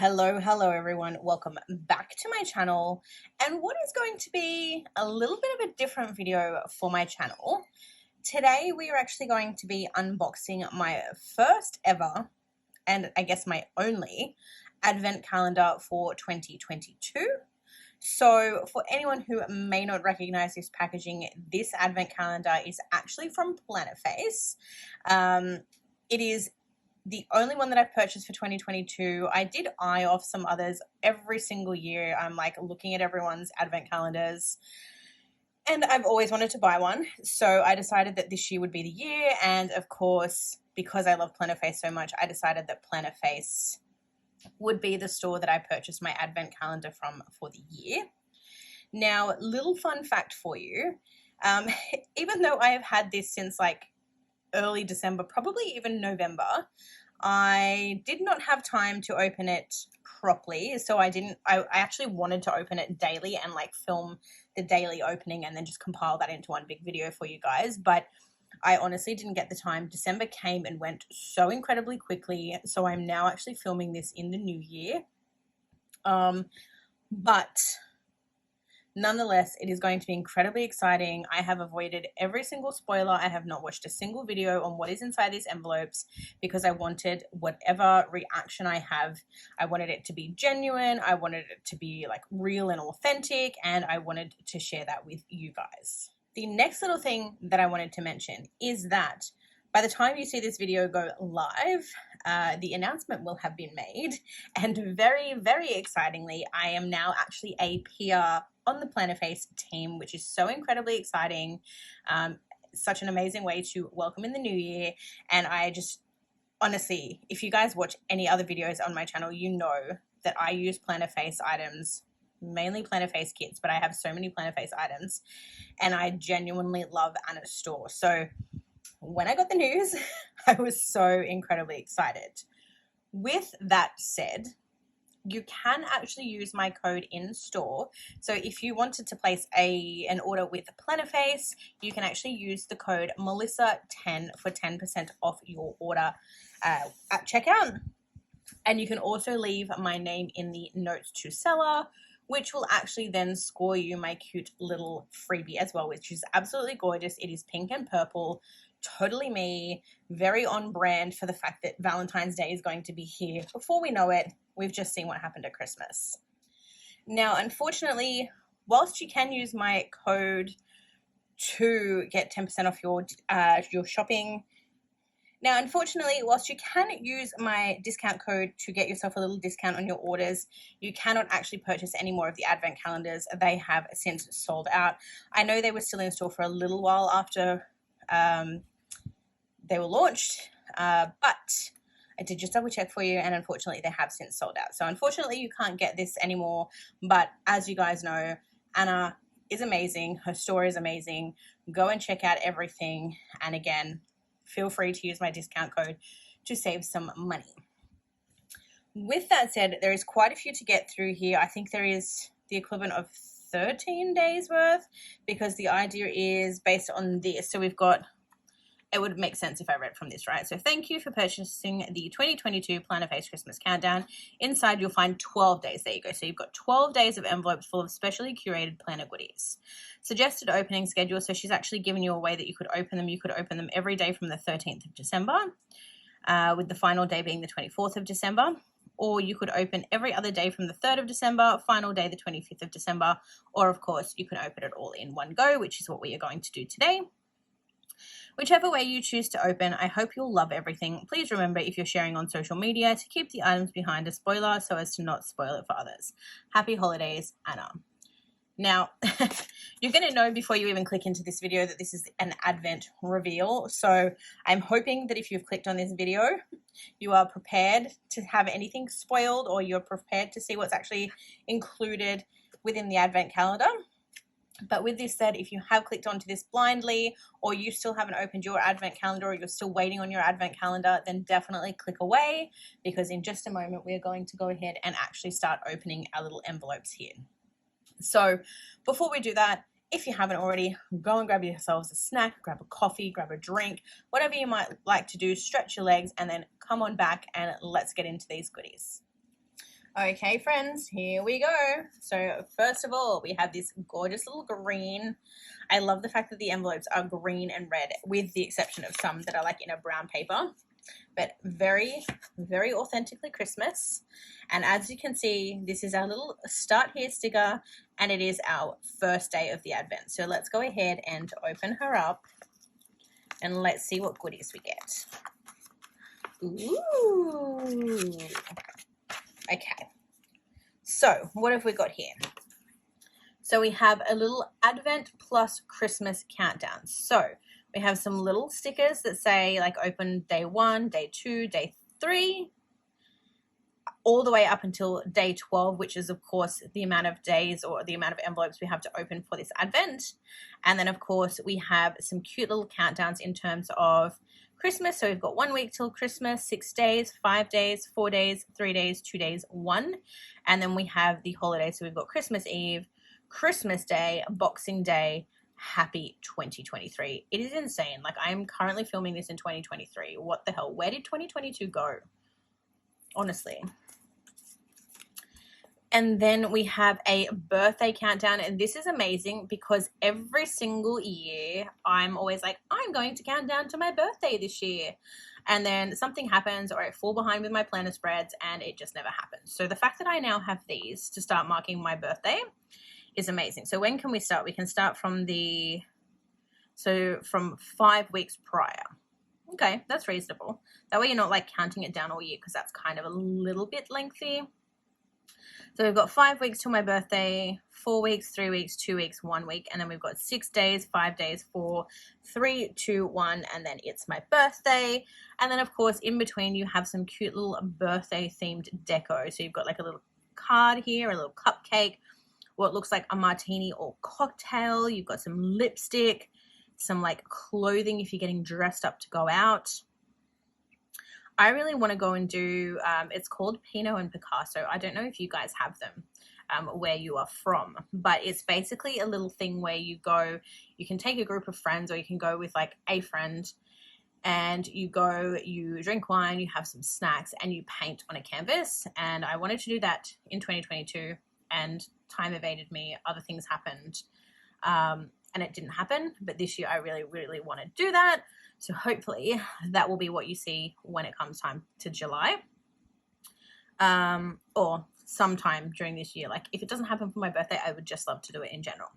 Hello everyone. Welcome back to my channel and what is going to be a little bit of a different video for my channel. Today we are actually going to be unboxing my first ever, and I guess my only, advent calendar for 2022. So for anyone who may not recognize this packaging, this advent calendar is actually from Plannerface. It is the only one that I've purchased for 2022. I did eye off some others every single year. I'm like looking at everyone's advent calendars and I've always wanted to buy one. So I decided that this year would be the year. And of course, because I love Plannerface so much, I decided that Plannerface would be the store that I purchased my advent calendar from for the year. Now, little fun fact for you, even though I have had this since like early December, probably even November, I did not have time to open it properly. So I actually wanted to open it daily and like film the daily opening and then just compile that into one big video for you guys. But I honestly didn't get the time. December came and went so incredibly quickly. So I'm now actually filming this in the new year. But nonetheless, it is going to be incredibly exciting. I have avoided every single spoiler. I have not watched a single video on what is inside these envelopes because I wanted whatever reaction I have, I wanted it to be genuine. I wanted it to be like real and authentic, and I wanted to share that with you guys. The next little thing that I wanted to mention is that by the time you see this video go live, the announcement will have been made, and very, very excitingly, I am now actually a PR on the Plannerface team, which is so incredibly exciting. Such an amazing way to welcome in the new year. And I just, honestly, if you guys watch any other videos on my channel, you know that I use Plannerface items, mainly Plannerface kits, but I have so many Plannerface items, and I genuinely love Anna's store. So when I got the news, I was so incredibly excited. With that said, you can actually use my code in store. So if you wanted to place an order with Plannerface, you can actually use the code Melissa10 for 10% off your order at checkout. And you can also leave my name in the notes to seller, which will actually then score you my cute little freebie as well, which is absolutely gorgeous. It is pink and purple, totally me, very on brand for the fact that Valentine's Day is going to be here before we know it. We've just seen what happened at Christmas. Now, unfortunately, whilst you can use my code to get 10% off your shopping, now, unfortunately, whilst you can use my discount code to get yourself a little discount on your orders, you cannot actually purchase any more of the advent calendars. They have since sold out. I know they were still in store for a little while after they were launched, but I did just double check for you, and unfortunately they have since sold out. So unfortunately you can't get this anymore, but as you guys know, Anna is amazing. Her store is amazing. Go and check out everything, and again, feel free to use my discount code to save some money. With that said, there is quite a few to get through here. I think there is the equivalent of 13 days worth, because the idea is based on this. So we've got, it would make sense if I read from this, right? So thank you for purchasing the 2022 Plannerface Christmas Countdown. Inside you'll find 12 days. There you go. So you've got 12 days of envelopes full of specially curated planner goodies. Suggested opening schedule. So she's actually given you a way that you could open them. You could open them every day from the 13th of December, with the final day being the 24th of December. Or you could open every other day from the 3rd of December, final day the 25th of December, or of course you can open it all in one go, which is what we are going to do today. Whichever way you choose to open, I hope you'll love everything. Please remember, if you're sharing on social media, to keep the items behind a spoiler so as to not spoil it for others. Happy holidays, Anna. Now, you're going to know before you even click into this video that this is an advent reveal. So I'm hoping that if you've clicked on this video, you are prepared to have anything spoiled, or you're prepared to see what's actually included within the advent calendar. But with this said, if you have clicked onto this blindly, or you still haven't opened your advent calendar, or you're still waiting on your advent calendar, then definitely click away, because in just a moment we are going to go ahead and actually start opening our little envelopes here. So before we do that, if you haven't already, go and grab yourselves a snack, grab a coffee, grab a drink, whatever you might like to do, stretch your legs, and then come on back and let's get into these goodies. Okay, friends, here we go. So first of all, we have this gorgeous little green. I love the fact that the envelopes are green and red, with the exception of some that are like in a brown paper, but very, very authentically Christmas. And as you can see, this is our little start here sticker, and it is our first day of the Advent. So let's go ahead and open her up, and let's see what goodies we get. Ooh. Okay, so what have we got here? So we have a little Advent plus Christmas countdown. So we have some little stickers that say like open day 1, day 2, day 3, all the way up until day 12, which is of course the amount of days or the amount of envelopes we have to open for this Advent. And then of course we have some cute little countdowns in terms of Christmas. So we've got 1 week till Christmas, 6 days, 5 days, 4 days, 3 days, 2 days, 1. And then we have the holidays. So we've got Christmas Eve, Christmas Day, Boxing Day. Happy 2023. It is insane. Like, I'm currently filming this in 2023. What the hell? Where did 2022 go? Honestly. And then we have a birthday countdown, and this is amazing because every single year I'm always like, I'm going to count down to my birthday this year. And then something happens or I fall behind with my planner spreads and it just never happens. So the fact that I now have these to start marking my birthday is amazing. So when can we start? We can start from from 5 weeks prior. Okay, that's reasonable. That way you're not like counting it down all year, because that's kind of a little bit lengthy. So we've got 5 weeks till my birthday, 4 weeks, 3 weeks, 2 weeks, 1 week, and then we've got 6 days, 5 days, 4, 3, 2, 1, and then it's my birthday. And then of course in between you have some cute little birthday themed deco. So you've got like a little card here, a little cupcake, what looks like a martini or cocktail. You've got some lipstick, some like clothing if you're getting dressed up to go out. I really want to go and do, it's called Pinot and Picasso. I don't know if you guys have them where you are from, but it's basically a little thing where you go, you can take a group of friends, or you can go with like a friend, and you go, you drink wine, you have some snacks, and you paint on a canvas. And I wanted to do that in 2022, and time evaded me. Other things happened, and it didn't happen. But this year I really, really want to do that. So hopefully that will be what you see when it comes time to July, or sometime during this year. Like, if it doesn't happen for my birthday, I would just love to do it in general.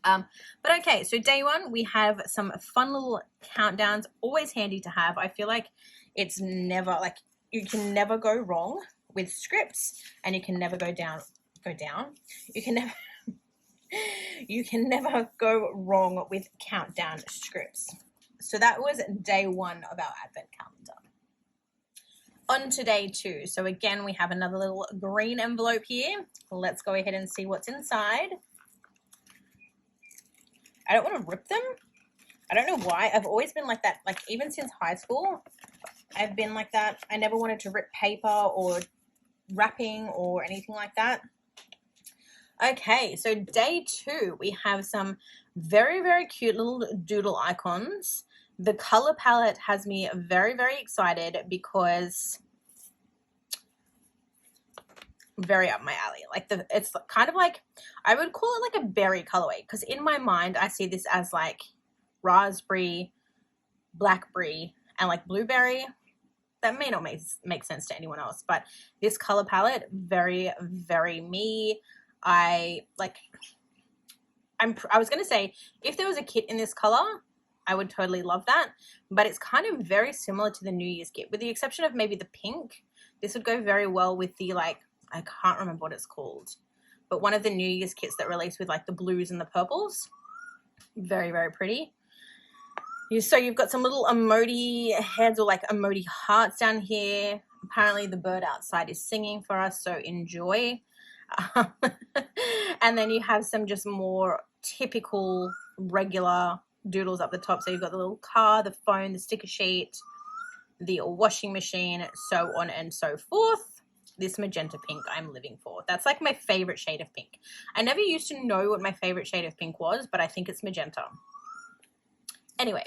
But okay, so day 1, we have some fun little countdowns, always handy to have. I feel like it's never, like, you can never go wrong with scripts, and you can never go down. You can never go wrong with countdown scripts. So that was day 1 of our Advent calendar. On to day 2. So again, we have another little green envelope here. Let's go ahead and see what's inside. I don't want to rip them. I don't know why. I've always been like that. Like, even since high school, I've been like that. I never wanted to rip paper or wrapping or anything like that. Okay, so day 2, we have some very, very cute little doodle icons. The color palette has me very, very excited because very up my alley. Like, it's kind of like, I would call it like a berry colorway, because in my mind I see this as like raspberry, blackberry, and like blueberry. That may not make sense to anyone else, but this color palette, very, very me. I was going to say, if there was a kit in this color, I would totally love that, but it's kind of very similar to the New Year's kit, with the exception of maybe the pink. This would go very well with the, like, I can't remember what it's called, but one of the New Year's kits that released with like the blues and the purples. Very, very pretty. So you've got some little emoji heads, or like emoji hearts down here. Apparently the bird outside is singing for us, so enjoy. And then you have some just more typical regular doodles up the top. So you've got the little car, the phone, the sticker sheet, the washing machine, so on and so forth. This magenta pink I'm living for. That's like my favorite shade of pink. I never used to know what my favorite shade of pink was, but I think it's magenta. Anyway,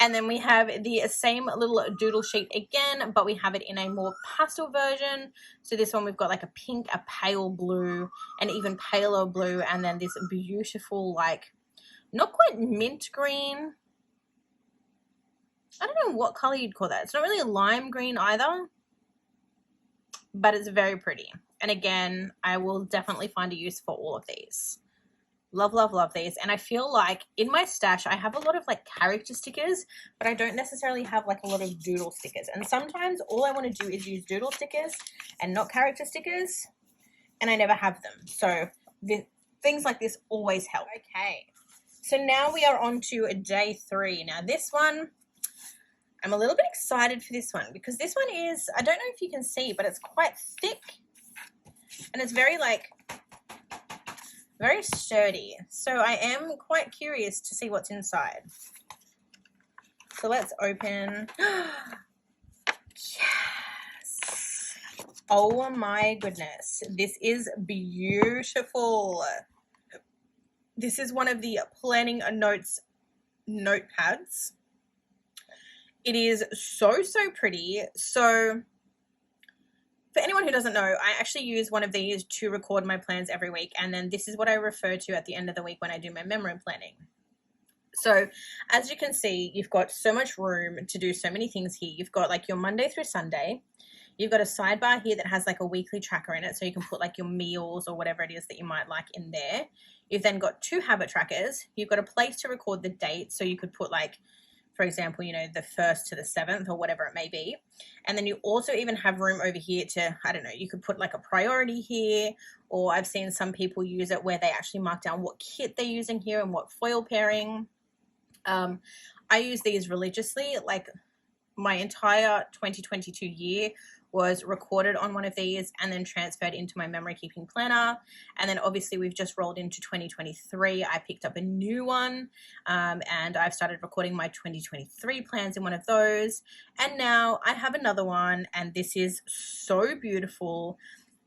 And then we have the same little doodle sheet again, but we have it in a more pastel version. So this one we've got like a pink, a pale blue, an even paler blue, and then this beautiful, like, not quite mint green. I don't know what color you'd call that. It's not really a lime green either, but it's very pretty. And again, I will definitely find a use for all of these. Love, love, love these. And I feel like in my stash, I have a lot of like character stickers, but I don't necessarily have like a lot of doodle stickers. And sometimes all I want to do is use doodle stickers and not character stickers, and I never have them. So things like this always help. Okay, so now we are on to day 3. Now this one, I'm a little bit excited for this one because this one is, I don't know if you can see, but it's quite thick and it's very like, very sturdy. So I am quite curious to see what's inside. So let's open. Yes. Oh my goodness. This is beautiful. This is one of the planning notes notepads. It is so pretty. So for anyone who doesn't know, I actually use one of these to record my plans every week, and then this is what I refer to at the end of the week when I do my memory planning. So as you can see, you've got so much room to do so many things here. You've got like your Monday through Sunday. You've got a sidebar here that has like a weekly tracker in it, so you can put like your meals or whatever it is that you might like in there. You've then got 2 habit trackers. You've got a place to record the date, so you could put like, for example, you know, the 1st to the 7th or whatever it may be. And then you also even have room over here to, I don't know, you could put like a priority here, or I've seen some people use it where they actually mark down what kit they're using here and what foil pairing. I use these religiously. Like my entire 2022 year was recorded on one of these and then transferred into my memory keeping planner. And then obviously we've just rolled into 2023. I picked up a new one, and I've started recording my 2023 plans in one of those. And now I have another one, and this is so beautiful.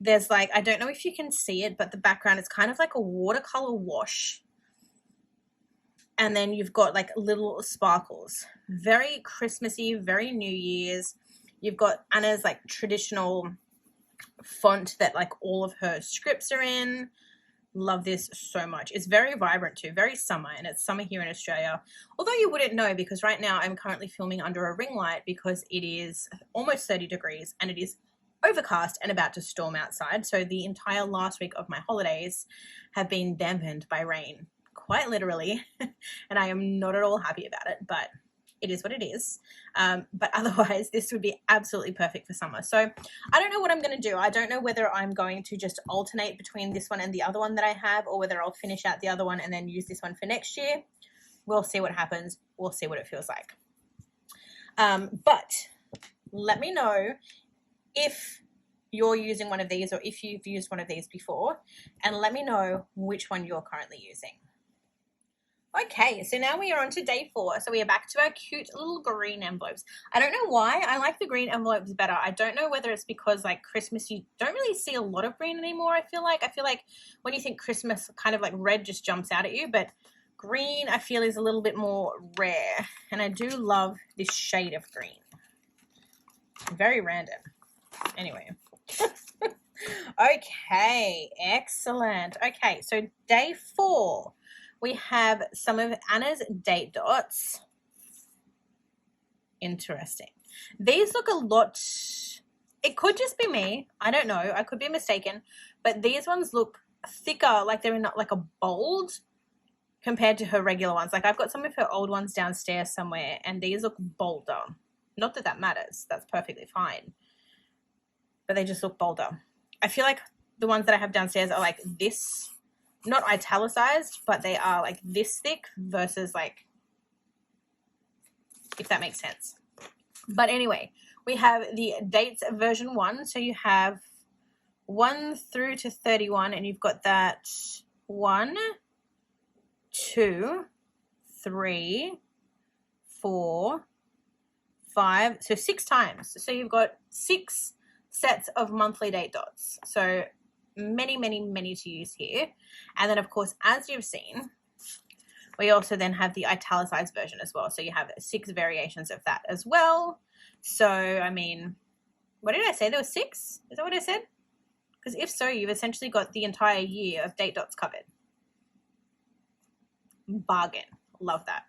There's like, I don't know if you can see it, but the background is kind of like a watercolor wash. And then you've got like little sparkles. Very Christmassy, very New Year's. You've got Anna's like traditional font that like all of her scripts are in. Love this so much. It's very vibrant too, very summer, and it's summer here in Australia. Although you wouldn't know, because right now I'm currently filming under a ring light because it is almost 30 degrees and it is overcast and about to storm outside. So the entire last week of my holidays have been dampened by rain, quite literally, and I am not at all happy about it, but it is what it is. But otherwise, this would be absolutely perfect for summer. So I don't know what I'm going to do. I don't know whether I'm going to just alternate between this one and the other one that I have, or whether I'll finish out the other one and then use this one for next year. We'll see what happens. We'll see what it feels like. But let me know if you're using one of these or if you've used one of these before, and let me know which one you're currently using. Okay, so now we are on to day 4. So we are back to our cute little green envelopes. I don't know why I like the green envelopes better. I don't know whether it's because like Christmas, you don't really see a lot of green anymore. I feel like when you think Christmas, kind of like red just jumps out at you, but green I feel is a little bit more rare. And I do love this shade of green. Very random. Anyway. Okay, excellent. Okay, so day 4. We have some of Anna's date dots. Interesting. These look a lot, it could just be me. I don't know. I could be mistaken. But these ones look thicker, like they're in like a bold compared to her regular ones. Like I've got some of her old ones downstairs somewhere, and these look bolder. Not that that matters. That's perfectly fine. But they just look bolder. I feel like the ones that I have downstairs are like this, not italicized, but they are like this thick versus like, if that makes sense. But anyway, we have the dates version 1. So you have 1 through to 31, and you've got that 1, 2, 3, 4, 5, so 6 times. So you've got 6 sets of monthly date dots. So many to use here. And then of course, as you've seen, We also then have the italicized version as well. So you have 6 variations of that as well. So, I mean, what did I say? There were 6? Is that what I said? Because if so, you've essentially got the entire year of date dots covered. Bargain. Love that.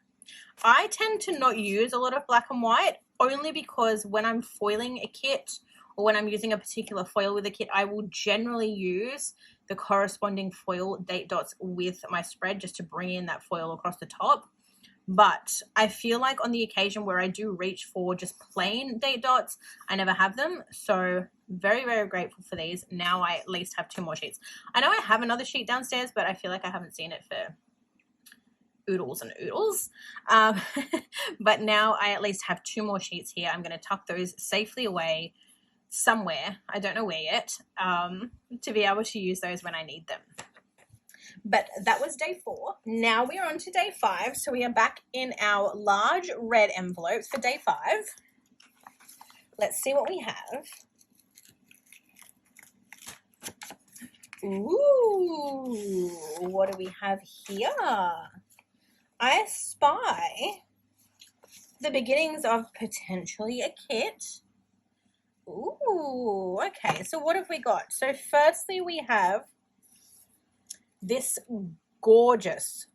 I tend to not use a lot of black and white only because when I'm foiling a kit or when I'm using a particular foil with a kit, I will generally use the corresponding foil date dots with my spread just to bring in that foil across the top. But I feel like on the occasion where I do reach for just plain date dots, I never have them. So very, very grateful for these. Now I at least have 2 more sheets. I know I have another sheet downstairs, but I feel like I haven't seen it for oodles and oodles. But now I at least have 2 more sheets here. I'm going to tuck those safely away somewhere, I don't know where yet, to be able to use those when I need them. But that was day 4. Now we are on to day 5. So we are back in our large red envelopes for day 5. Let's see what we have. Ooh, what do we have here? I spy the beginnings of potentially a kit. Ooh, okay. So what have we got? So firstly, we have this gorgeous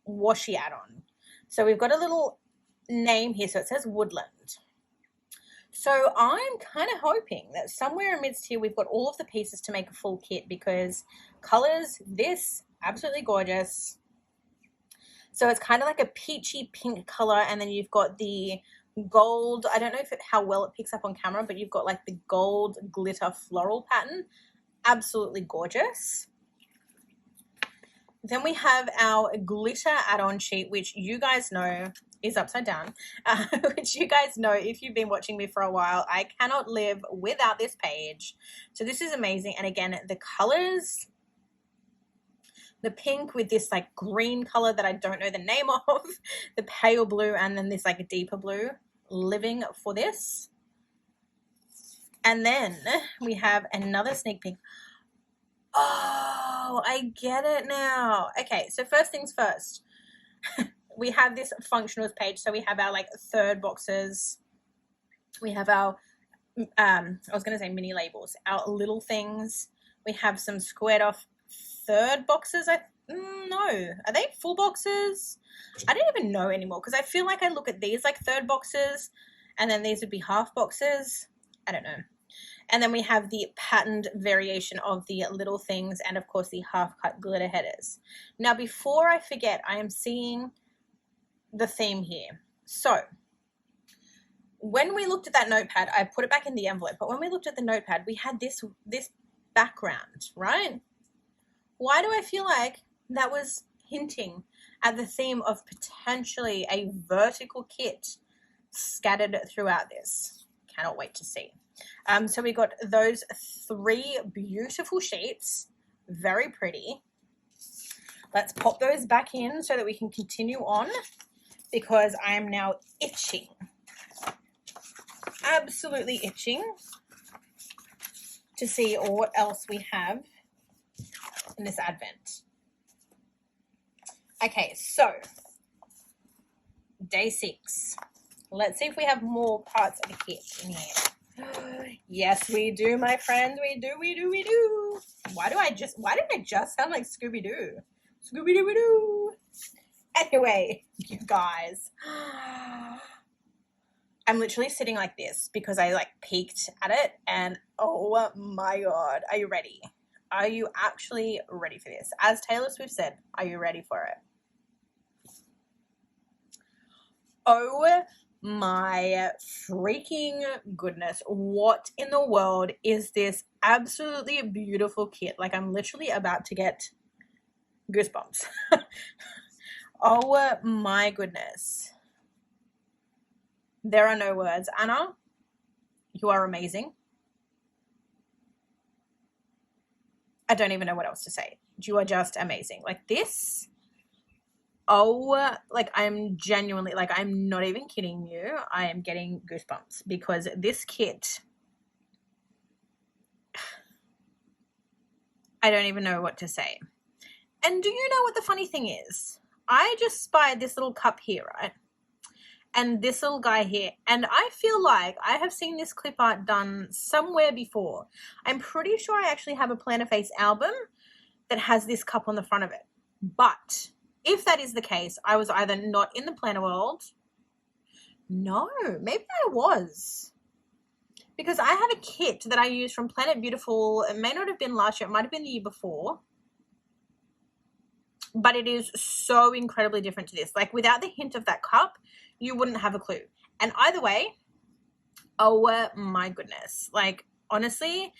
washi add-on. So we've got a little name here. So it says Woodland. So I'm kind of hoping that somewhere amidst here, we've got all of the pieces to make a full kit because colors, this, absolutely gorgeous. So it's kind of like a peachy pink color, and then you've got the gold. I don't know how well it picks up on camera, but you've got like the gold glitter floral pattern. Absolutely gorgeous. Then we have our glitter add-on sheet, which you guys know is upside down, which you guys know if you've been watching me for a while, I cannot live without this page. So this is amazing. And again, the colors, the pink with this like green color that I don't know the name of, the pale blue, and then this like deeper blue, living for this. And then we have another sneak peek. Oh, I get it now. Okay, so first things first. We have this functionals page. So we have our like third boxes. We have our, I was going to say mini labels, our little things. We have some squared off third boxes. No, are they full boxes? I don't even know anymore because I feel like I look at these like third boxes and then these would be half boxes. I don't know. And then we have the patterned variation of the little things and, of course, the half-cut glitter headers. Now, before I forget, I am seeing the theme here. So, when we looked at that notepad, I put it back in the envelope, but when we looked at the notepad, we had this background, right? Why do I feel like that was hinting at the theme of potentially a vertical kit scattered throughout this? Cannot wait to see. So we got those 3 beautiful sheets, very pretty. Let's pop those back in so that we can continue on because I am now itching, absolutely itching to see what else we have in this advent. Okay, so day 6. Let's see if we have more parts of the kit in here. Yes, we do, my friends. We do. Why didn't I just sound like Scooby-Doo? Scooby-Doo-Doo. Anyway, you guys. I'm literally sitting like this because I like peeked at it and oh my God. Are you ready? Are you actually ready for this? As Taylor Swift said, are you ready for it? Oh my freaking goodness. What in the world is this absolutely beautiful kit? Like I'm literally about to get goosebumps. Oh my goodness. There are no words. Anna, you are amazing. I don't even know what else to say. You are just amazing. Like this. Oh, like I'm genuinely, like I'm not even kidding you. I am getting goosebumps because this kit, I don't even know what to say. And do you know what the funny thing is? I just spied this little cup here, right? And this little guy here. And I feel like I have seen this clip art done somewhere before. I'm pretty sure I actually have a Plannerface album that has this cup on the front of it. But if that is the case, I was either not in the planner world. No, maybe I was. Because I have a kit that I use from Planet Beautiful. It may not have been last year. It might have been the year before. But it is so incredibly different to this. Like, without the hint of that cup, you wouldn't have a clue. And either way, oh my goodness. Like, honestly,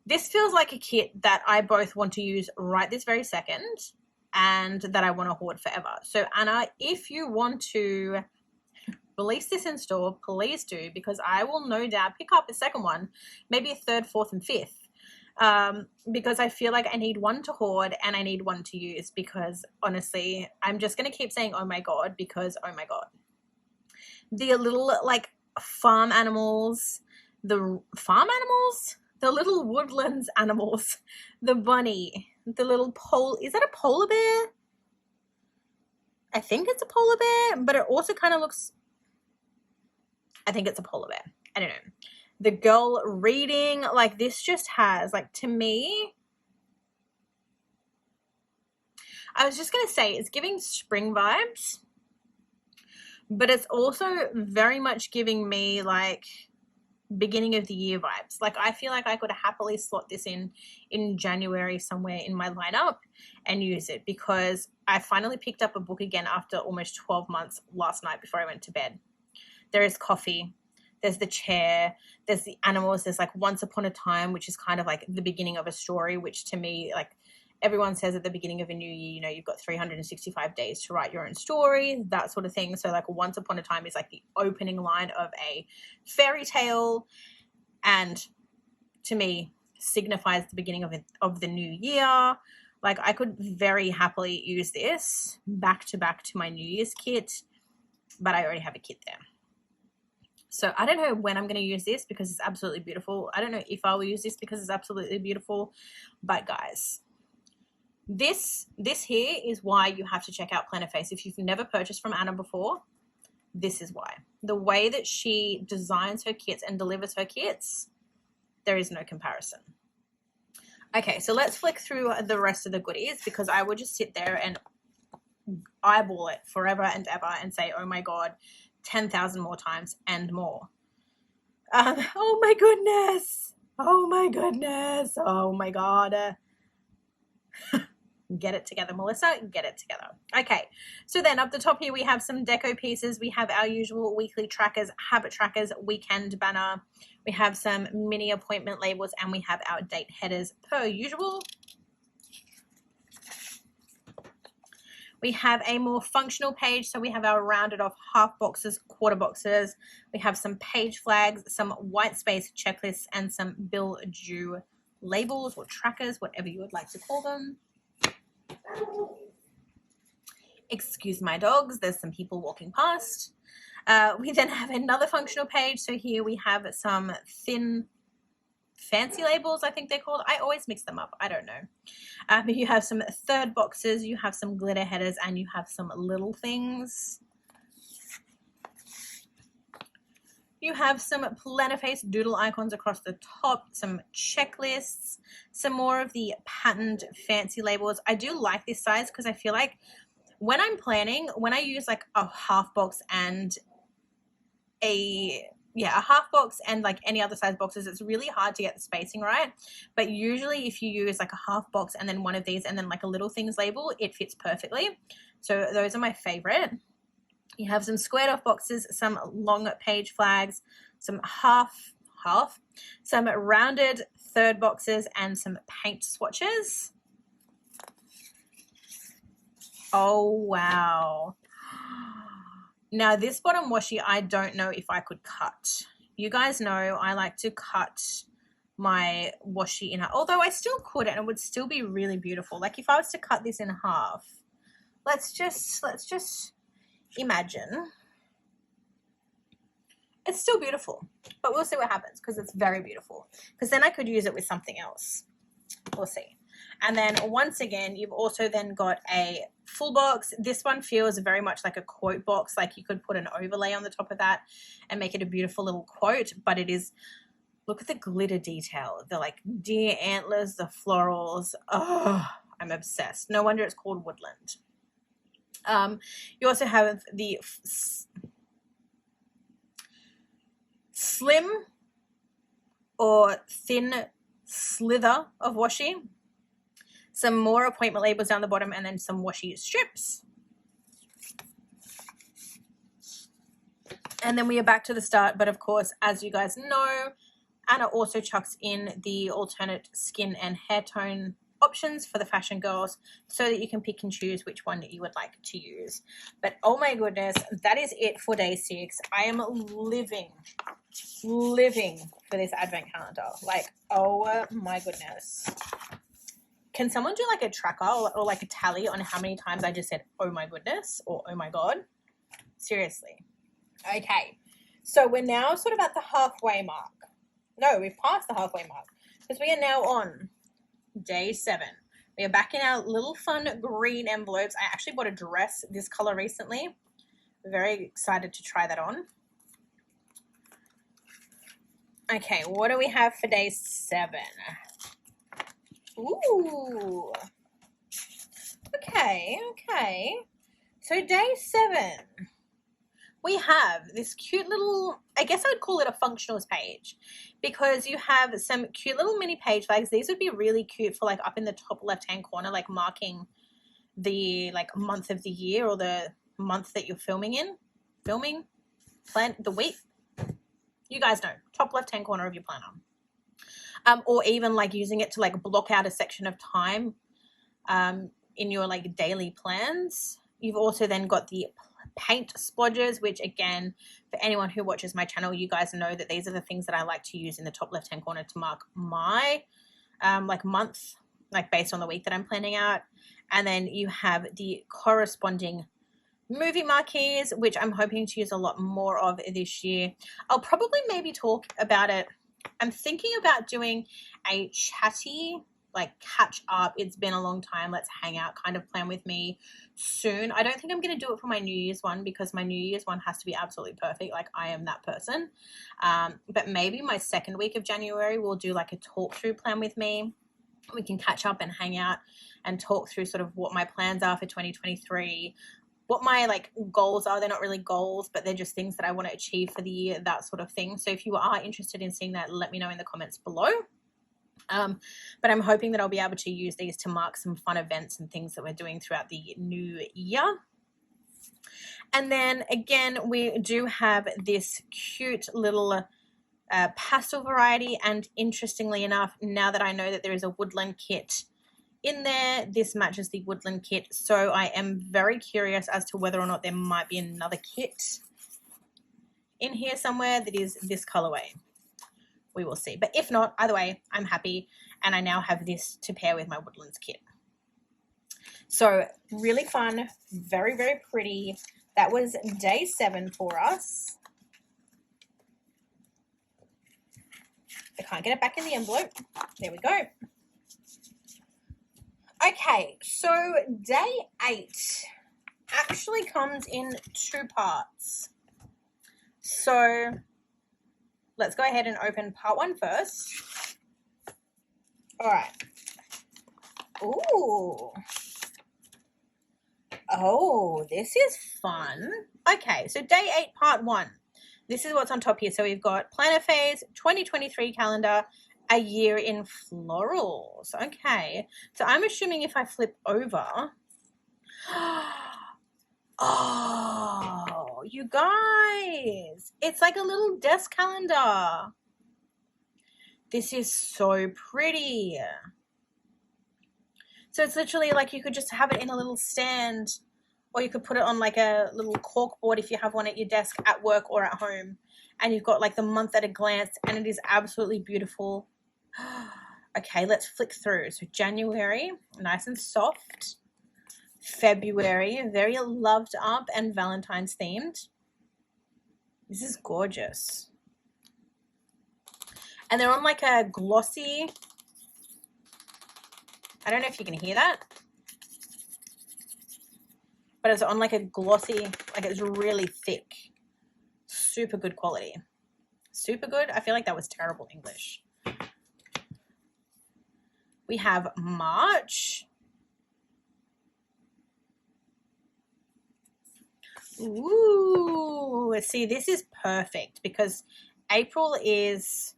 this feels like a kit that I both want to use right this very second and that I want to hoard forever. So, Anna, if you want to release this in store, please do, because I will no doubt pick up a second one, maybe a third, fourth, and fifth. Because I feel like I need one to hoard and I need one to use, because honestly, I'm just going to keep saying, oh my God, because oh my God. The little like farm animals, the little woodlands animals, the bunny, the little is that a polar bear? I think it's a polar bear, but it also kind of looks, I think it's a polar bear. I don't know. The girl reading, like, this just has, like, to me, I was just going to say, it's giving spring vibes, but it's also very much giving me, like, beginning of the year vibes. Like, I feel like I could happily slot this in January somewhere in my lineup and use it, because I finally picked up a book again after almost 12 months last night before I went to bed. There is coffee. There's the chair, there's the animals, there's like Once Upon a Time, which is kind of like the beginning of a story, which to me, like, everyone says at the beginning of a new year, you know, you've got 365 days to write your own story, that sort of thing. So like Once Upon a Time is like the opening line of a fairy tale, and to me signifies the beginning of the new year. Like, I could very happily use this back to my New Year's kit, but I already have a kit there. So I don't know when I'm going to use this, because it's absolutely beautiful. I don't know if I will use this because it's absolutely beautiful. But guys, this here is why you have to check out Plannerface. If you've never purchased from Anna before, this is why. The way that she designs her kits and delivers her kits, there is no comparison. Okay, so let's flick through the rest of the goodies, because I would just sit there and eyeball it forever and ever and say, oh my God, 10,000 more times and more. Oh my goodness. Oh my goodness. Oh my God. Get it together, Melissa. Get it together. Okay. So then up the top here, we have some deco pieces. We have our usual weekly trackers, habit trackers, weekend banner. We have some mini appointment labels, and we have our date headers per usual. We have a more functional page, so we have our rounded off half boxes, quarter boxes. We have some page flags, some white space checklists, and some bill due labels or trackers, whatever you would like to call them. Excuse my dogs, there's some people walking past. We then have another functional page. So here we have some thin fancy labels, I think they're called. I always mix them up. I don't know. You have some third boxes, you have some glitter headers, and you have some little things. You have some Plannerface doodle icons across the top, some checklists, some more of the patterned fancy labels. I do like this size because I feel like when I'm planning, when I use like a half box and a half box and like any other size boxes, it's really hard to get the spacing right. But usually if you use like a half box and then one of these and then like a little things label, it fits perfectly. So those are my favorite. You have some squared off boxes, some long page flags, some half, some rounded third boxes, and some paint swatches. Oh, wow. Now, this bottom washi, I don't know if I could cut. You guys know I like to cut my washi in half, although I still could and it would still be really beautiful. Like if I was to cut this in half, let's just imagine. It's still beautiful, but we'll see what happens because it's very beautiful. Because then I could use it with something else. We'll see. And then once again, you've also then got a full box. This one feels very much like a quote box, like you could put an overlay on the top of that and make it a beautiful little quote. But it is, look at the glitter detail, the like deer antlers, the florals. Oh, I'm obsessed. No wonder it's called Woodland. You also have the slim or thin slither of washi, some more appointment labels down the bottom, and then some washi strips. And then we are back to the start, but of course, as you guys know, Anna also chucks in the alternate skin and hair tone options for the fashion girls so that you can pick and choose which one you would like to use. But oh my goodness, that is it for day 6. I am living for this advent calendar. Like, oh my goodness. Can someone do like a tracker or like a tally on how many times I just said oh my goodness or oh my god? Seriously. Okay, so we're now sort of at the halfway mark. No, we've passed the halfway mark because we are now on day 7. We are back in our little fun green envelopes. I actually bought a dress this color recently. Very excited to try that on. Okay, what do we have for day 7? Ooh. Okay. So day 7, we have this cute little, I guess I would call it a functionals page, because you have some cute little mini page flags. These would be really cute for like up in the top left-hand corner, like marking the like month of the year or the month that you're the week. You guys know, top left-hand corner of your planner. Or even like using it to like block out a section of time in your like daily plans. You've also then got the paint splodges, which again, for anyone who watches my channel, you guys know that these are the things that I like to use in the top left-hand corner to mark my like month, like based on the week that I'm planning out. And then you have the corresponding movie marquees, which I'm hoping to use a lot more of this year. I'll probably maybe talk about it. I'm thinking about doing a chatty, like catch up, it's been a long time, let's hang out kind of plan with me soon. I don't think I'm going to do it for my New Year's one because my New Year's one has to be absolutely perfect. Like I am that person. But maybe my second week of January, we'll do like a talk through plan with me. We can catch up and hang out and talk through sort of what my plans are for 2023, what my like goals are. They're not really goals, but they're just things that I want to achieve for the year, that sort of thing. So if you are interested in seeing that, let me know in the comments below. But I'm hoping that I'll be able to use these to mark some fun events and things that we're doing throughout the new year. And then again, we do have this cute little pastel variety. And interestingly enough, now that I know that there is a woodland kit in there, this matches the woodland kit. So I am very curious as to whether or not there might be another kit in here somewhere that is this colorway. We will see. But if not, either way, I'm happy. And I now have this to pair with my Woodlands kit. So really fun. Very, very pretty. That was day 7 for us. I can't get it back in the envelope. There we go. Okay, so day 8 actually comes in 2 parts. So let's go ahead and open part 1 first. All right. Ooh. Oh, this is fun. Okay, so day 8, part 1. This is what's on top here. So we've got Plannerface 2023 calendar, a year in florals. Okay, so I'm assuming if I flip over. Oh, you guys, it's like a little desk calendar. This is so pretty. So it's literally like you could just have it in a little stand, or you could put it on like a little cork board if you have one at your desk at work or at home. And you've got like the month at a glance, and it is absolutely beautiful. Okay, let's flick through. So January, nice and soft. February, very loved up and Valentine's themed. This is gorgeous. And they're on like a glossy, I don't know if you can hear that. but it's on like a glossy, like it's really thick. Super good quality. Super good. I feel like that was terrible English. We have March. Ooh, see, this is perfect because April is,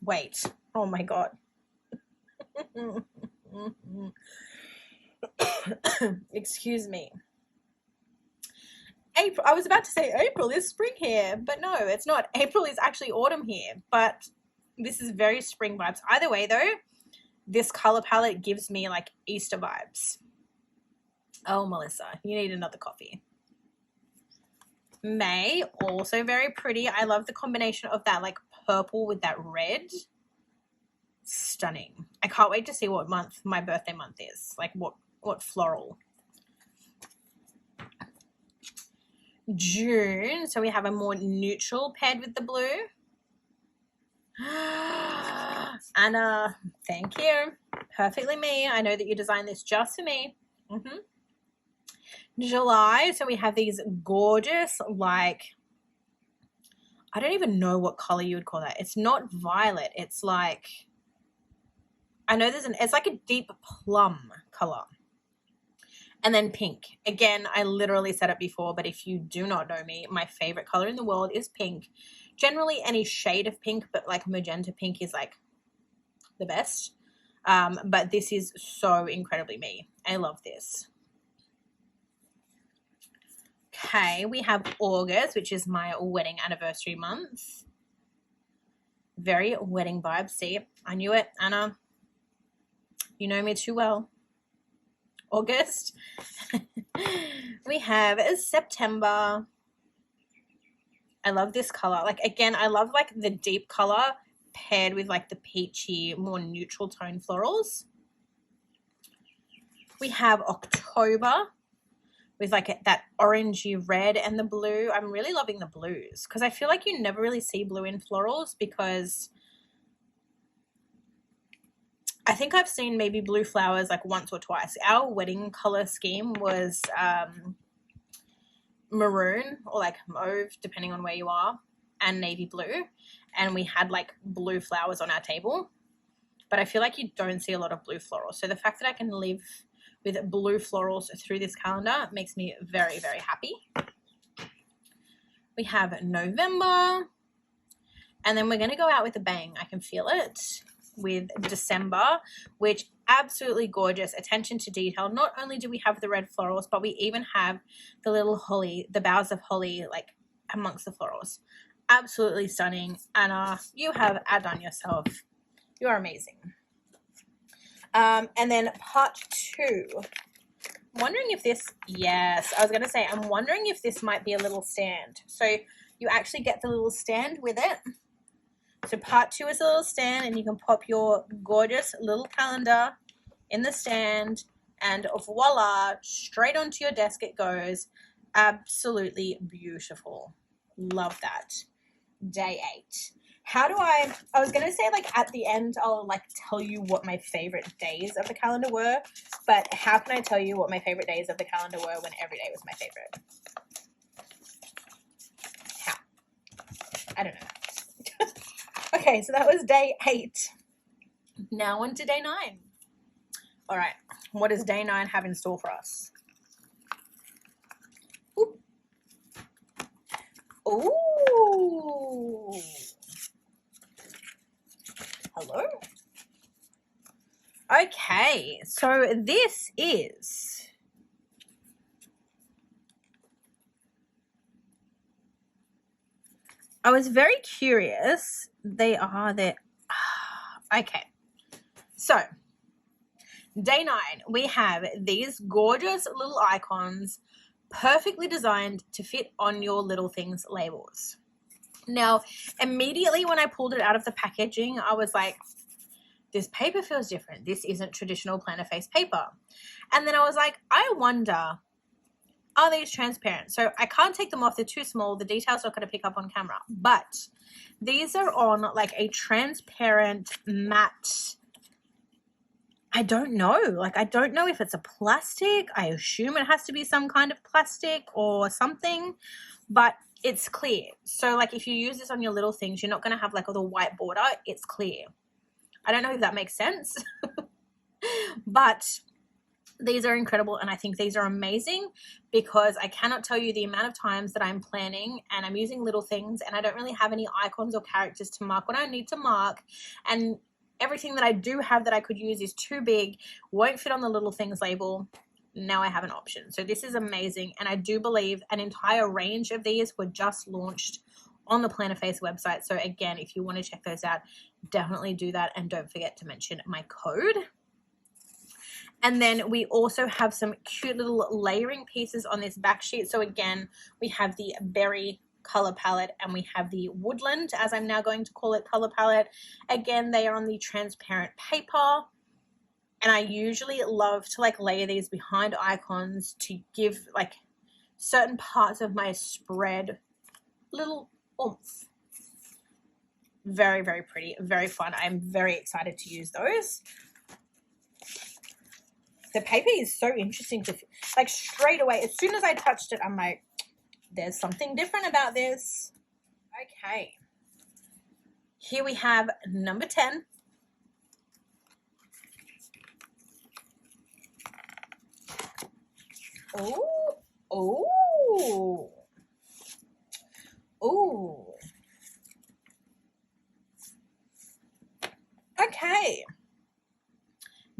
wait, oh my God. Excuse me. April, I was about to say April is spring here, but no, it's not. April is actually autumn here, but this is very spring vibes. Either way though, this color palette gives me like Easter vibes. Oh, Melissa, you need another coffee. May, also very pretty. I love the combination of that like purple with that red. Stunning. I can't wait to see what month my birthday month is. Like what floral. June, so we have a more neutral paired with the blue. Anna, thank you. Perfectly me. I know that you designed this just for me. July, so we have these gorgeous, like, I don't even know what color you would call that. It's not violet. It's like, I know it's like a deep plum color. And then pink. Again, I literally said it before, but if you do not know me, my favorite color in the world is pink. Generally any shade of pink, but like magenta pink is like the best. But this is so incredibly me. I love this. Okay, we have August, which is my wedding anniversary month. Very wedding vibes. See, I knew it, Anna. You know me too well. August. We have September. I love this color. Like, again, I love like the deep color paired with like the peachy, more neutral tone florals. We have October with like that orangey red and the blue. I'm really loving the blues because I feel like you never really see blue in florals because I think I've seen maybe blue flowers like once or twice. Our wedding color scheme was maroon or like mauve, depending on where you are, and navy blue. And we had like blue flowers on our table. But I feel like you don't see a lot of blue florals. So the fact that I can live with blue florals through this calendar makes me very, very happy. We have November. And then we're going to go out with a bang. I can feel it. With December, which absolutely gorgeous. Attention to detail. Not only do we have the red florals, but we even have the little holly, the boughs of holly, like amongst the florals. Absolutely stunning. Anna, you have outdone yourself. You are amazing. And then part 2. I'm wondering if this, yes, I was going to say, I'm wondering if this might be a little stand. So you actually get the little stand with it. So part 2 is a little stand, and you can pop your gorgeous little calendar in the stand, and voila, straight onto your desk it goes. Absolutely beautiful. Love that. Day 8. How do I was going to say like at the end I'll like tell you what my favorite days of the calendar were, but how can I tell you what my favorite days of the calendar were when every day was my favorite? How? I don't know. Okay, so that was day 8. Now on to day 9. All right, what does day 9 have in store for us? Ooh. Ooh. Hello? Okay, so this is I was very curious. They are there. Okay. So, day 9, we have these gorgeous little icons perfectly designed to fit on your little things labels. Now, immediately when I pulled it out of the packaging, I was like, this paper feels different. This isn't traditional Plannerface paper. And then I was like, I wonder, are these transparent? So I can't take them off. They're too small. The detail's not going to pick up on camera. But these are on like a transparent matte I don't know. Like, I don't know if it's a plastic. I assume it has to be some kind of plastic or something, but it's clear. So, like, if you use this on your little things, you're not going to have, like, all the white border. It's clear. I don't know if that makes sense, but these are incredible, and I think these are amazing because I cannot tell you the amount of times that I'm planning and I'm using little things and I don't really have any icons or characters to mark what I need to mark, and everything that I do have that I could use is too big, won't fit on the little things label. Now I have an option. So this is amazing, and I do believe an entire range of these were just launched on the Plannerface website. So again, if you want to check those out, definitely do that, and don't forget to mention my code. And then we also have some cute little layering pieces on this back sheet. So again, we have the berry color palette and we have the woodland, as I'm now going to call it, color palette. Again, they are on the transparent paper. And I usually love to like layer these behind icons to give like certain parts of my spread little oomph. Very, very pretty, very fun. I'm very excited to use those. The paper is so interesting to, like, straight away, as soon as I touched it, I'm like, there's something different about this. Okay. Here we have number 10. Oh, oh, oh. Okay.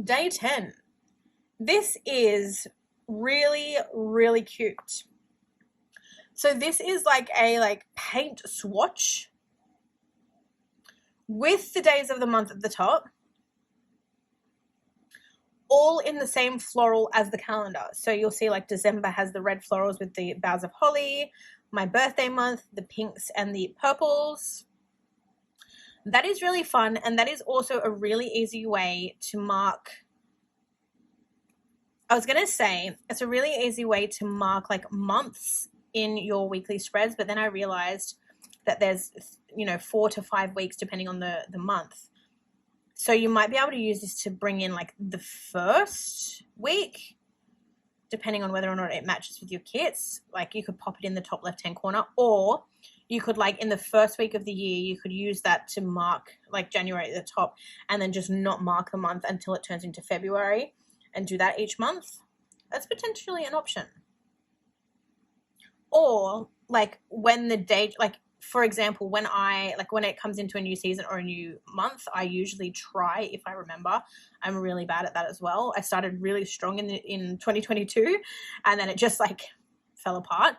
Day 10. This is really, really cute. So this is like a paint swatch with the days of the month at the top, all in the same floral as the calendar. So you'll see like December has the red florals with the boughs of holly, my birthday month, the pinks and the purples. That is really fun, and that is also a really easy way to mark. I was going to say it's a really easy way to mark like months in your weekly spreads, but then I realized that there's, 4 to 5 weeks depending on the month. So you might be able to use this to bring in like the first week, depending on whether or not it matches with your kits. Like you could pop it in the top left-hand corner, or you could like in the first week of the year, you could use that to mark like January at the top and then just not mark the month until it turns into February, and do that each month. That's potentially an option. Or like when the date, like for example, when it comes into a new season or a new month, I usually try, if I remember, I'm really bad at that as well. I started really strong in 2022 and then it just like fell apart.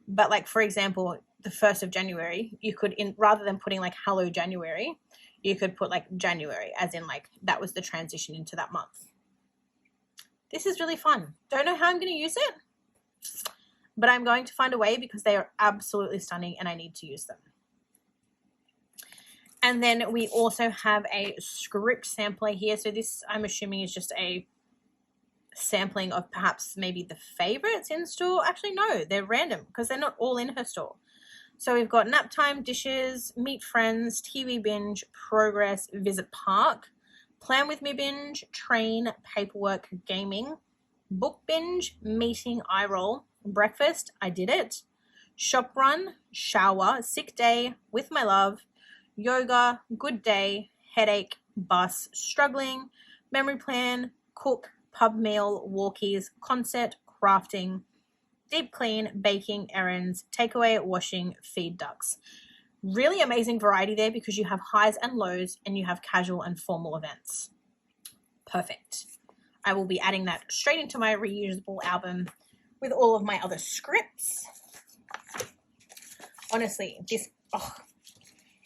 But like, for example, the 1st of January, you could, rather than putting like hello January, you could put like January, as in like that was the transition into that month. This is really fun. Don't know how I'm going to use it, but I'm going to find a way because they are absolutely stunning and I need to use them. And then we also have a script sampler here. So this, I'm assuming, is just a sampling of perhaps maybe the favorites in store. Actually, no, they're random because they're not all in her store. So we've got nap time, dishes, meet friends, TV binge, progress, visit park, plan with me binge, train, paperwork, gaming, book binge, meeting, eye roll, breakfast, I did it, shop run, shower, sick day, with my love, yoga, good day, headache, bus, struggling, memory plan, cook, pub meal, walkies, concert, crafting, deep clean, baking, errands, takeaway, washing, feed ducks. Really amazing variety there because you have highs and lows and you have casual and formal events. Perfect. I will be adding that straight into my reusable album with all of my other scripts. Honestly,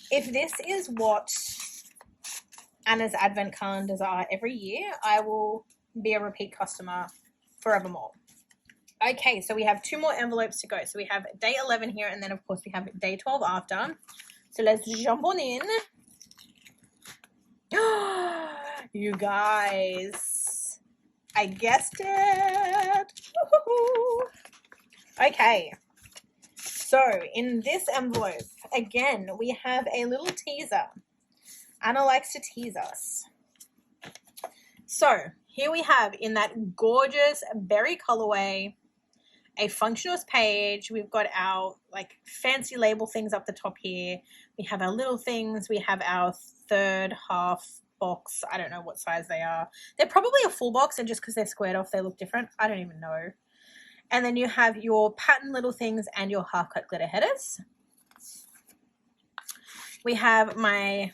if this is what Anna's advent calendars are every year, I will be a repeat customer forevermore. Okay, so we have 2 more envelopes to go. So we have day 11 here, and then of course we have day 12 after. So let's jump on in. You guys, I guessed it. Woo-hoo-hoo. Okay, so in this envelope, again, we have a little teaser. Anna likes to tease us. So here we have, in that gorgeous berry colorway, a functionals page. We've got our like fancy label things up the top here. We have our little things. We have our third half box. I don't know what size they are. They're probably a full box, and just because they're squared off, they look different. I don't even know. And then you have your pattern little things and your half cut glitter headers. We have my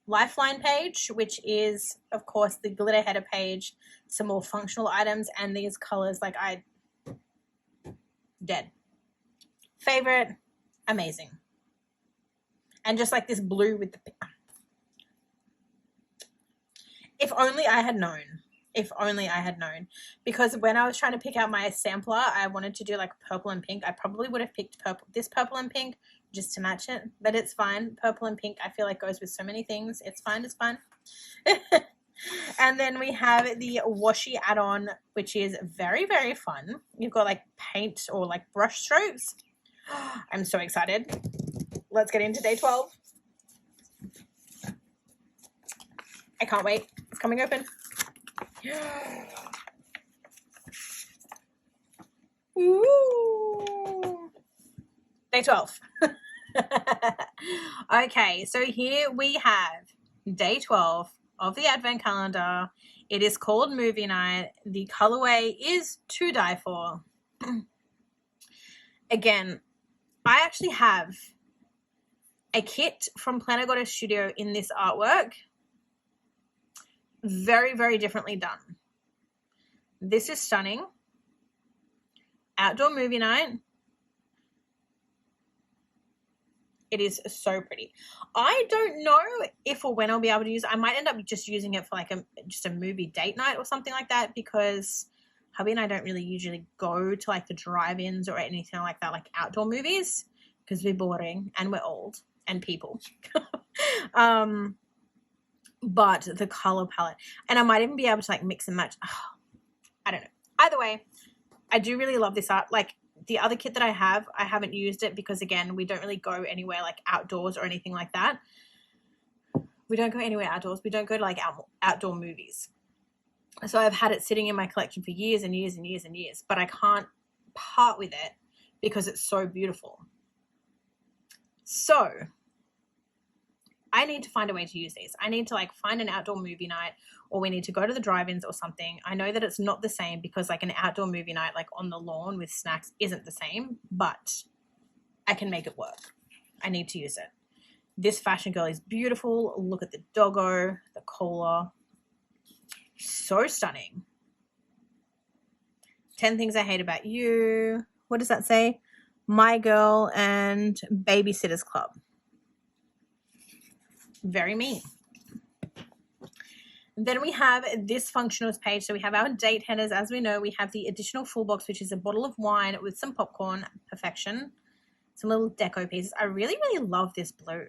Lifeline page, which is of course the glitter header page, some more functional items, and these colors, like, I dead favorite, amazing. And just like this blue with the, if only I had known, because when I was trying to pick out my sampler, I wanted to do like purple and pink. I probably would have picked this purple and pink just to match it, but it's fine. Purple and pink, I feel like, goes with so many things. It's fine. And then we have the washi add-on, which is very, very fun. You've got like paint or like brush strokes. I'm so excited. Let's get into day 12. I can't wait. It's coming open. Ooh. Day 12. Okay, so here we have day 12 of the advent calendar. It is called Movie Night. The colorway is To Die For. Again, I actually have a kit from Planner Goddess Studio in this artwork. Very, very differently done. This is stunning. Outdoor movie night. It is so pretty. I don't know if or when I'll be able to use it. I might end up just using it for like just a movie date night or something like that, because hubby and I don't really usually go to like the drive-ins or anything like that, like outdoor movies, because we're boring and we're old and people. But the color palette, and I might even be able to like mix and match. Oh, I don't know. Either way, I do really love this art. Like, the other kit that I haven't used it because, again, we don't really go anywhere like outdoors or anything like that. We don't go anywhere outdoors. We don't go to like outdoor movies. So I've had it sitting in my collection for years and years and years and years, but I can't part with it because it's so beautiful. So I need to find a way to use these. I need to like find an outdoor movie night, or we need to go to the drive-ins or something. I know that it's not the same because like an outdoor movie night like on the lawn with snacks isn't the same, but I can make it work. I need to use it. This fashion girl is beautiful. Look at the doggo, the collar. So stunning. 10 Things I Hate About You. What does that say? My Girl and Babysitter's Club. Very mean. Then we have this functionals page. So we have our date headers. As we know, we have the additional full box, which is a bottle of wine with some popcorn. Perfection. Some little deco pieces. I really, really love this blue.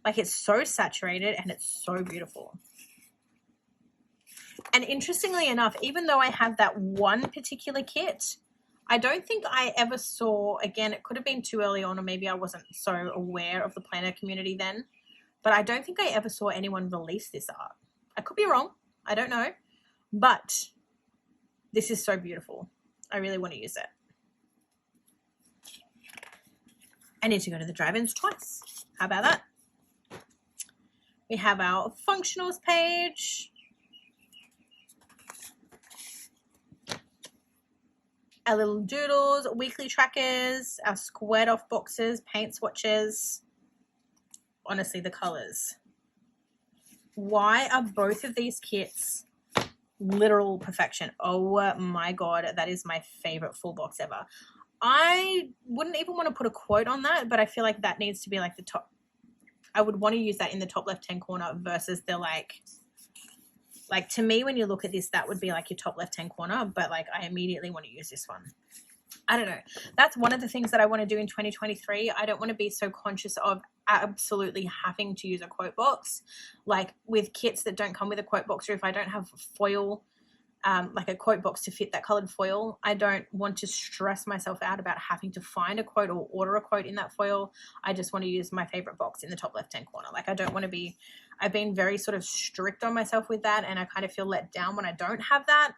Like, it's so saturated and it's so beautiful. And interestingly enough, even though I have that one particular kit, I don't think I ever saw, again, it could have been too early on, or maybe I wasn't so aware of the planner community then, but I don't think I ever saw anyone release this art. I could be wrong. I don't know. But this is so beautiful. I really want to use it. I need to go to the drive-ins twice. How about that? We have our functionals page. Our little doodles, weekly trackers, our squared off boxes, paint swatches. Honestly, the colors. Why are both of these kits literal perfection? Oh my God, that is my favorite full box ever. I wouldn't even want to put a quote on that, but I feel like that needs to be like the top. I would want to use that in the top left-hand corner versus the like to me, when you look at this, that would be like your top left-hand corner, but like I immediately want to use this one. I don't know. That's one of the things that I want to do in 2023. I don't want to be so conscious of absolutely having to use a quote box. Like with kits that don't come with a quote box, or if I don't have foil like a quote box to fit that colored foil. I don't want to stress myself out about having to find a quote or order a quote in that foil. I just want to use my favorite box in the top left hand corner. Like I don't want to be, I've been very sort of strict on myself with that, and I kind of feel let down when I don't have that.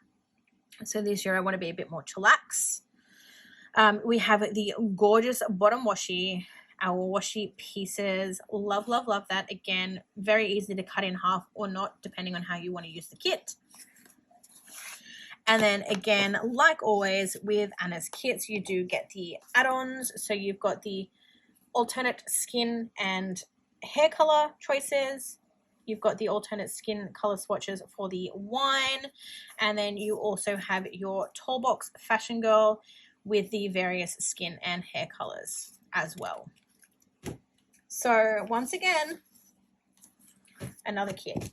So this year I want to be a bit more chillax. We have the gorgeous bottom washi, our washi pieces. Love, love, love that. Again, very easy to cut in half or not, depending on how you want to use the kit. And then again, like always with Anna's kits, you do get the add-ons. So you've got the alternate skin and hair color choices. You've got the alternate skin color swatches for the wine. And then you also have your tall box fashion girl with the various skin and hair colors as well. So once again, another kit,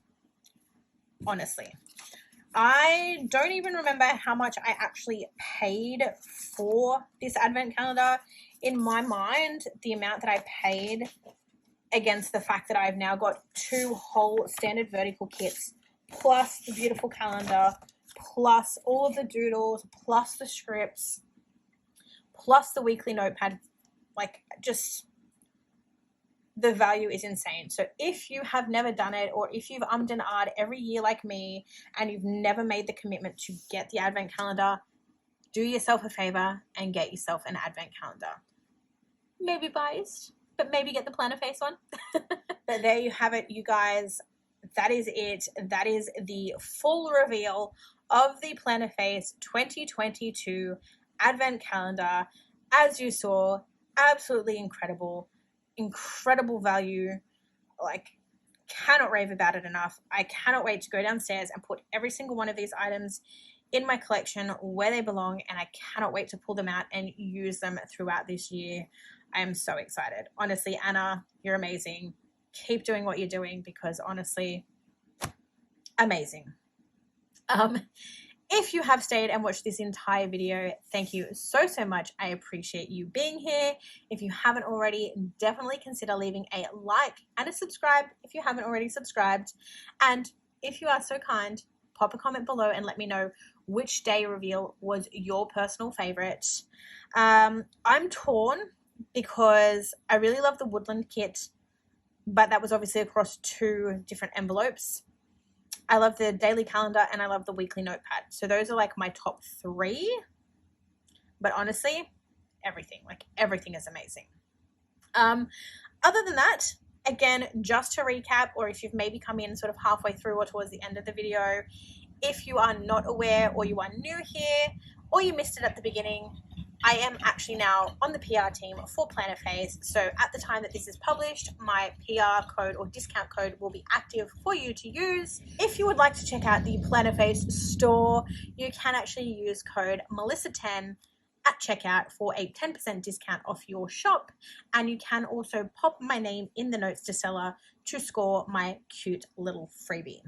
honestly. I don't even remember how much I actually paid for this advent calendar. In my mind, the amount that I paid against the fact that I've now got 2 whole standard vertical kits, plus the beautiful calendar, plus all of the doodles, plus the scripts, plus the weekly notepad, like just the value is insane. So if you have never done it, or if you've ummed and ahed every year like me and you've never made the commitment to get the advent calendar, do yourself a favor and get yourself an advent calendar. Maybe biased, but maybe get the Plannerface one. But there you have it, you guys. That is it. That is the full reveal of the Plannerface 2022 advent calendar. As you saw, absolutely incredible value. Like, cannot rave about it enough. I cannot wait to go downstairs and put every single one of these items in my collection where they belong, and I cannot wait to pull them out and use them throughout this year. I am so excited. Honestly, Anna, you're amazing. Keep doing what you're doing, because honestly, amazing. If you have stayed and watched this entire video, thank you so, so much. I appreciate you being here. If you haven't already, definitely consider leaving a like and a subscribe if you haven't already subscribed. And if you are so kind, pop a comment below and let me know which day reveal was your personal favorite. I'm torn because I really love the Woodland kit, but that was obviously across 2 different envelopes. I love the daily calendar and I love the weekly notepad. So those are like my top 3. But honestly, everything is amazing. Other than that, again, just to recap, or if you've maybe come in sort of halfway through or towards the end of the video, if you are not aware or you are new here or you missed it at the beginning, I am actually now on the PR team for Plannerface. So at the time that this is published, my PR code or discount code will be active for you to use. If you would like to check out the Plannerface store, you can actually use code Melissa10 at checkout for a 10% discount off your shop. And you can also pop my name in the notes to seller to score my cute little freebie.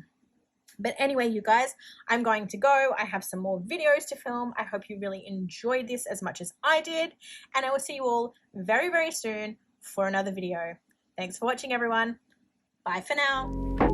But anyway, you guys, I'm going to go. I have some more videos to film. I hope you really enjoyed this as much as I did. And I will see you all very, very soon for another video. Thanks for watching, everyone. Bye for now.